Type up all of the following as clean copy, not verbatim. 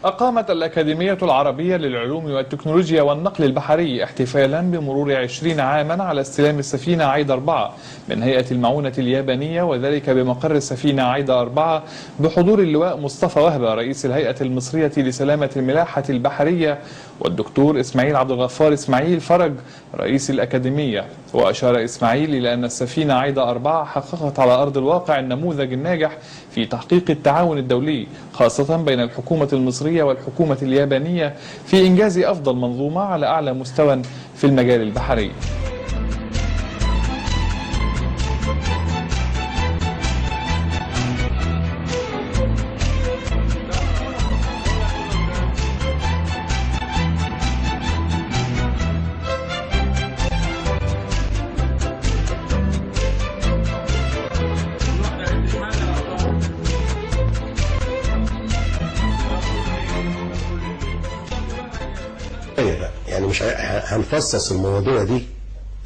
أقامت الأكاديمية العربية للعلوم والتكنولوجيا والنقل البحري احتفالا بمرور 20 عاما على استلام السفينة عايدة 4 من هيئة المعونة اليابانية، وذلك بمقر السفينة عايدة 4 بحضور اللواء مصطفى وهبة رئيس الهيئة المصرية لسلامة الملاحة البحرية، والدكتور إسماعيل عبد الغفار إسماعيل فرج رئيس الأكاديمية. وأشار إسماعيل إلى أن السفينة عايدة 4 حققت على أرض الواقع النموذج الناجح في تحقيق التعاون الدولي، خاصة بين الحكومة المصرية والحكومة اليابانية في إنجاز أفضل منظومة على أعلى مستوى في المجال البحري. يعني مش هنفصص المواضيع دي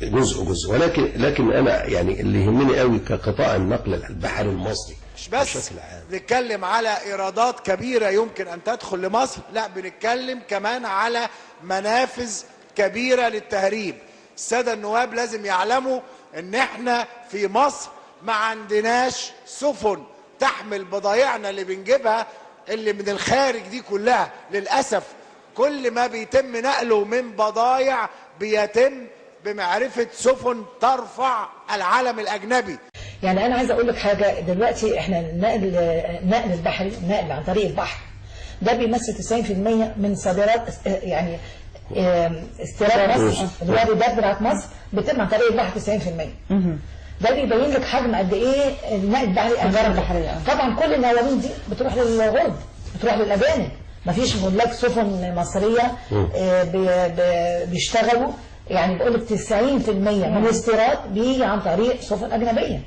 جزء ولكن انا يعني اللي يهمني قوي كقطاع النقل البحري المصري مش بس بنتكلم على ايرادات كبيره يمكن ان تدخل لمصر، لا بنتكلم كمان على منافذ كبيره للتهريب. الساده النواب لازم يعلموا ان احنا في مصر ما عندناش سفن تحمل بضايعنا اللي بنجيبها اللي من الخارج دي كلها. للاسف كل ما بيتم نقله من بضايع بيتم بمعرفة سفن ترفع العلم الأجنبي. يعني أنا عايزة أقول لك حاجة، دلوقتي إحنا النقل البحري، النقل عن طريق البحر ده بيمثل 90% من صادرات، يعني استيراد مصر، الواردات بتاعت مصر بتتم عن طريق البحر 90%. ده بيبين لك حجم قد إيه النقل البحري. طبعا كل النوامين دي بتروح للغرب، بتروح للأجانب. مفيش ملاك سفن مصرية بيشتغلوا، يعني بقول لك 90% من الاستيراد بيجي عن طريق سفن أجنبية.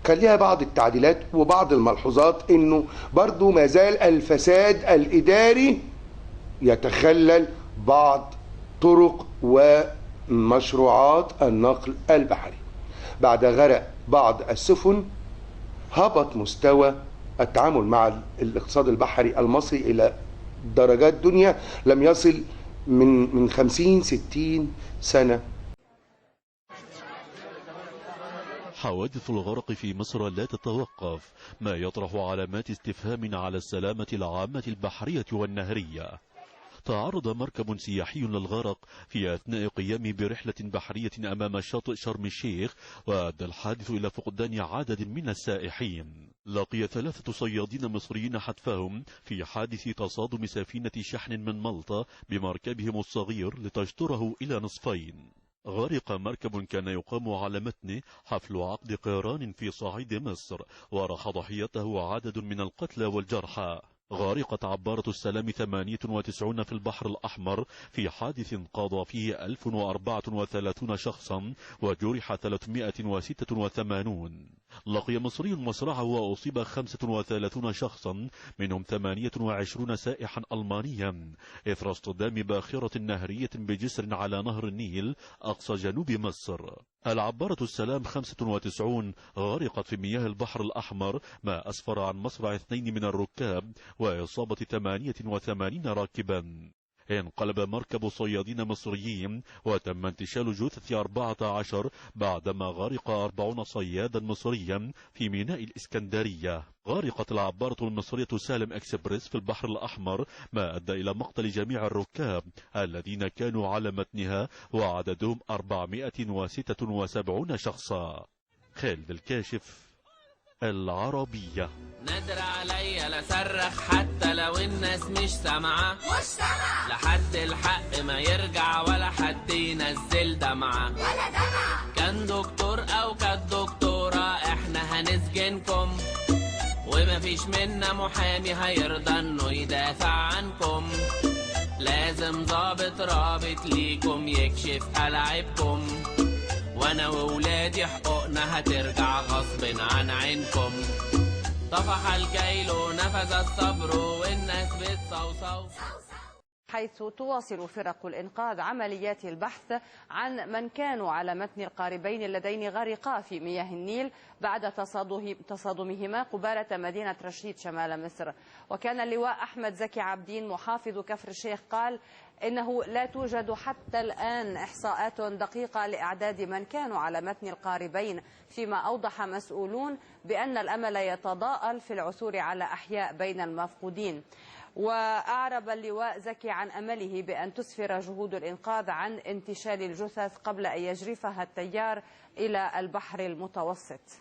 كان ليها بعض التعديلات وبعض الملحوظات، انه برضو ما زال الفساد الإداري يتخلل بعض طرق ومشروعات النقل البحري. بعد غرق بعض السفن هبط مستوى التعامل مع الاقتصاد البحري المصري إلى درجات دنيا لم يصل من 50-60 سنة. حوادث الغرق في مصر لا تتوقف، ما يطرح علامات استفهام على السلامة العامة البحرية والنهرية. تعرض مركب سياحي للغرق في أثناء قيامه برحلة بحرية أمام شاطئ شرم الشيخ، وأدى الحادث إلى فقدان عدد من السائحين. لقي 3 صيادين مصريين حتفهم في حادث تصادم سفينة شحن من مالطا بمركبهم الصغير لتشطره إلى نصفين. غرق مركب كان يقام على متنه حفل عقد قيران في صعيد مصر، وراح ضحيته عدد من القتلى والجرحى. غارقت عبارة السلام 98 في البحر الأحمر في حادث قضى فيه 1034 شخصا وجرح 386. لقي مصري مصرعه وأصيب 35 شخصا، منهم 28 سائحا ألمانيا، إثر اصطدام باخرة نهرية بجسر على نهر النيل أقصى جنوب مصر. العبارة السلام 95 غرقت في مياه البحر الأحمر، ما أسفر عن مصرع 2 من الركاب وإصابة 88 راكبا. انقلب مركب صيادين مصريين وتم انتشال جثث 14 بعدما غرق 40 صيادا مصريا في ميناء الإسكندرية. غرقت العبارة المصرية سالم اكسبريس في البحر الأحمر، ما أدى إلى مقتل جميع الركاب الذين كانوا على متنها وعددهم 476 شخصا. خالد الكاشف، العربية. نادر عليا لا صرخ حتى لو الناس مش سامعة، لحد الحق ما يرجع ولا حد ينزل دمعة ولا دمعة. كان دكتور او كانت دكتورة احنا هنسجنكم، ومفيش منا محامي هيرضى انه يدافع عنكم. لازم ضابط رابط ليكم يكشف ألعابكم، وانا وولادي حقوقنا هترجع غصب عن عينكم. طفح الكيل ونفذ الصبر والناس بتصوصو. حيث تواصل فرق الإنقاذ عمليات البحث عن من كانوا على متن القاربين اللذين غرقا في مياه النيل بعد تصادمهما قبالة مدينة رشيد شمال مصر. وكان اللواء أحمد زكي عابدين محافظ كفر الشيخ قال إنه لا توجد حتى الآن إحصاءات دقيقة لأعداد من كانوا على متن القاربين، فيما أوضح مسؤولون بأن الأمل يتضاءل في العثور على أحياء بين المفقودين. وأعرب اللواء زكي عن أمله بأن تسفر جهود الإنقاذ عن انتشال الجثث قبل أن يجرفها التيار إلى البحر المتوسط.